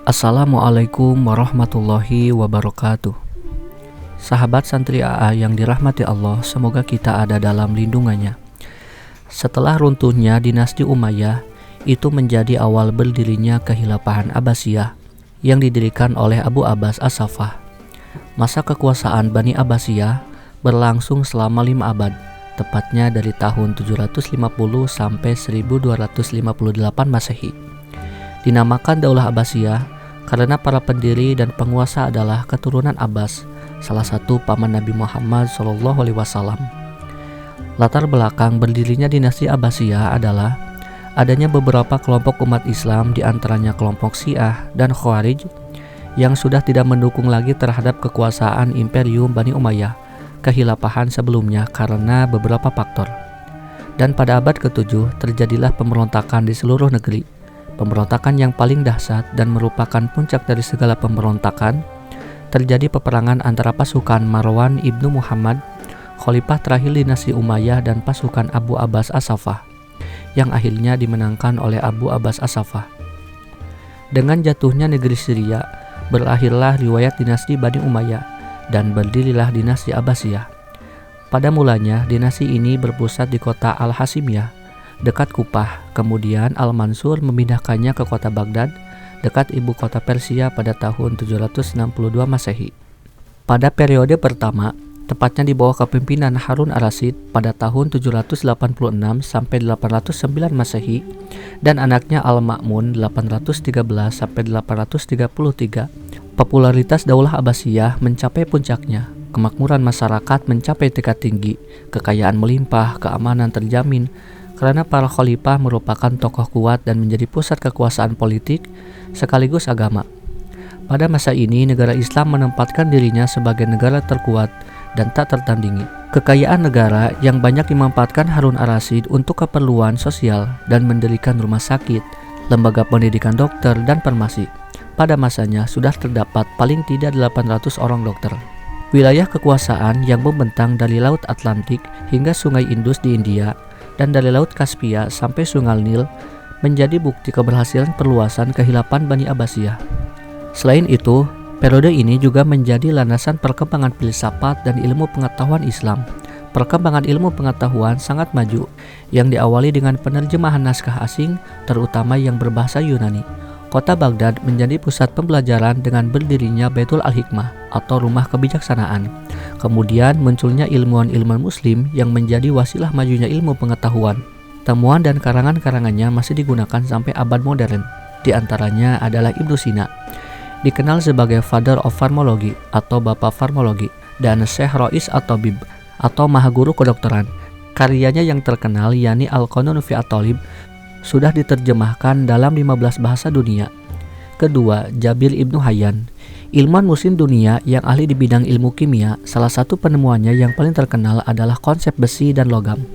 Assalamualaikum warahmatullahi wabarakatuh. Sahabat santri AA yang dirahmati Allah, semoga kita ada dalam lindungannya. Setelah runtuhnya dinasti Umayyah, itu menjadi awal berdirinya Kekhilafahan Abbasiyah yang didirikan oleh Abu Abbas As-Saffah. Masa kekuasaan Bani Abbasiyah berlangsung selama 5 abad, tepatnya dari tahun 750 sampai 1258 Masehi. Dinamakan Daulah Abbasiyah karena para pendiri dan penguasa adalah keturunan Abbas, salah satu paman Nabi Muhammad SAW. Latar belakang berdirinya dinasti Abbasiyah adalah adanya beberapa kelompok umat Islam, di antaranya kelompok Syiah dan Khawarij, yang sudah tidak mendukung lagi terhadap kekuasaan Imperium Bani Umayyah, kekhilafahan sebelumnya, karena beberapa faktor. Dan pada abad ke-7 terjadilah pemberontakan di seluruh negeri. Pemberontakan yang paling dahsyat dan merupakan puncak dari segala pemberontakan, terjadi peperangan antara pasukan Marwan ibnu Muhammad, khalifah terakhir dinasti Umayyah, dan pasukan Abu Abbas As-Saffah, yang akhirnya dimenangkan oleh Abu Abbas As-Saffah. Dengan jatuhnya negeri Syria, berakhirlah riwayat dinasti Bani Umayyah dan berdirilah dinasti Abbasiyah. Pada mulanya dinasti ini berpusat di kota Al-Hasimiyah dekat Kufah. Kemudian Al-Mansur memindahkannya ke kota Baghdad dekat ibu kota Persia pada tahun 762 Masehi. Pada periode pertama, tepatnya di bawah kepemimpinan Harun ar-Rasyid pada tahun 786 sampai 809 Masehi, dan anaknya Al-Ma'mun 813 sampai 833, popularitas Daulah Abbasiyah mencapai puncaknya. Kemakmuran masyarakat mencapai tingkat tinggi, kekayaan melimpah, keamanan terjamin, karena para khalifah merupakan tokoh kuat dan menjadi pusat kekuasaan politik sekaligus agama. Pada masa ini, negara Islam menempatkan dirinya sebagai negara terkuat dan tak tertandingi. Kekayaan negara yang banyak dimanfaatkan Harun ar-Rasyid untuk keperluan sosial dan mendirikan rumah sakit, lembaga pendidikan dokter, dan farmasi. Pada masanya sudah terdapat paling tidak 800 orang dokter. Wilayah kekuasaan yang membentang dari Laut Atlantik hingga Sungai Indus di India, dan dari Laut Kaspia sampai Sungai Nil menjadi bukti keberhasilan perluasan kekhilafahan Bani Abbasiyah. Selain itu, periode ini juga menjadi landasan perkembangan filsafat dan ilmu pengetahuan Islam. Perkembangan ilmu pengetahuan sangat maju yang diawali dengan penerjemahan naskah asing, terutama yang berbahasa Yunani. Kota Baghdad menjadi pusat pembelajaran dengan berdirinya Baitul Al-Hikmah atau rumah kebijaksanaan. Kemudian munculnya ilmuwan-ilmuwan muslim yang menjadi wasilah majunya ilmu pengetahuan. Temuan dan karangan-karangannya masih digunakan sampai abad modern. Di antaranya adalah Ibnu Sina, dikenal sebagai Father of Pharmacology atau Bapak Farmologi, dan Syekh Rois at-Tabib atau Maha Guru Kedokteran. Karyanya yang terkenal yakni Al-Qanun fi at-Talib sudah diterjemahkan dalam 15 bahasa dunia. Kedua, Jabir Ibnu Hayyan, ilmuwan muslim dunia yang ahli di bidang ilmu kimia. Salah satu penemuannya yang paling terkenal adalah konsep besi dan logam.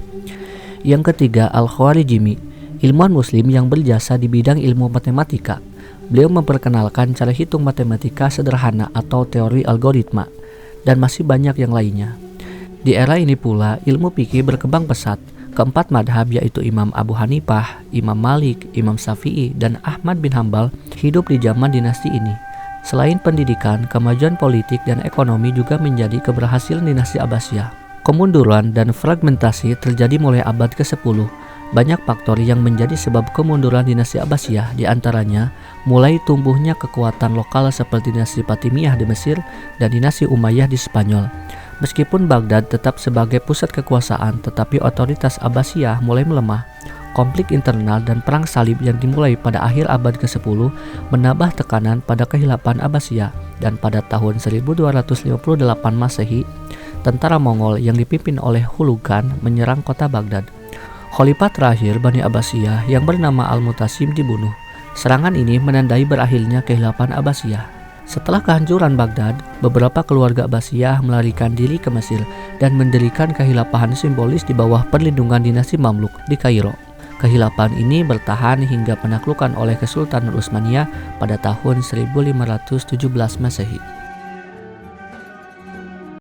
Yang ketiga, Al-Khwarizmi, ilmuwan muslim yang berjasa di bidang ilmu matematika. Beliau memperkenalkan cara hitung matematika sederhana atau teori algoritma, dan masih banyak yang lainnya. Di era ini pula ilmu fikih berkembang pesat. Keempat madhab, yaitu Imam Abu Hanifah, Imam Malik, Imam Syafi'i, dan Ahmad bin Hambal hidup di zaman dinasti ini. Selain pendidikan, kemajuan politik dan ekonomi juga menjadi keberhasilan dinasti Abbasiyah. Kemunduran dan fragmentasi terjadi mulai abad ke-10. Banyak faktor yang menjadi sebab kemunduran dinasti Abbasiyah, diantaranya mulai tumbuhnya kekuatan lokal seperti dinasti Fatimiyah di Mesir dan dinasti Umayyah di Spanyol. Meskipun Baghdad tetap sebagai pusat kekuasaan, tetapi otoritas Abbasiyah mulai melemah. Konflik internal dan perang salib yang dimulai pada akhir abad ke-10 menambah tekanan pada kekhilafahan Abbasiyah, dan pada tahun 1258 Masehi, tentara Mongol yang dipimpin oleh Hulagu Khan menyerang kota Baghdad. Khalifah terakhir Bani Abbasiyah yang bernama Al-Mutasim dibunuh. Serangan ini menandai berakhirnya kekhilafahan Abbasiyah. Setelah kehancuran Baghdad, beberapa keluarga Abbasiyah melarikan diri ke Mesir dan mendirikan kekhilafahan simbolis di bawah perlindungan dinasti Mamluk di Kairo. Kekhilafahan ini bertahan hingga penaklukan oleh Kesultanan Utsmaniyah pada tahun 1517 Masehi.